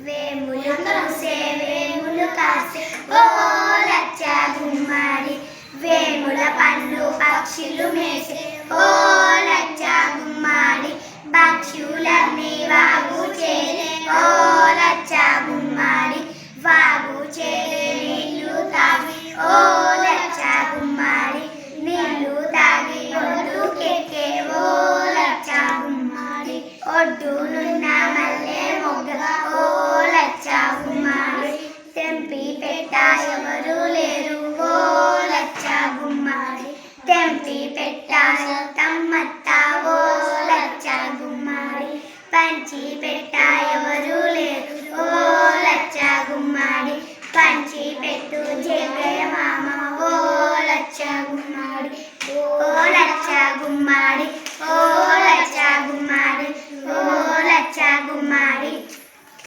వేములు మూసే వేములు కాసే ఓ లచ్చ గుమ్మాడి వేముల పండ్లు పక్షులు మేసే ఓ లచ్చ గుమ్మాడి పక్షులన్నీ వాగు చేరే ఓ లచ్చ గుమ్మాడి వాగు చేరే నీళ్ళు తాగి ఓ లచ్చ గుమ్మాడి నీళ్ళు తాగి ఒడ్డుకెక్కే ఓ లచ్చ గుమ్మాడి ఒడ్డునున్న మల్లె మొగ్గ ఓ లచ్చ గుమ్మాడి తెంపి పెట్ట ఎవరు లేరు ఓ లచ్చ గుమ్మాడి తెంపి పెట్ట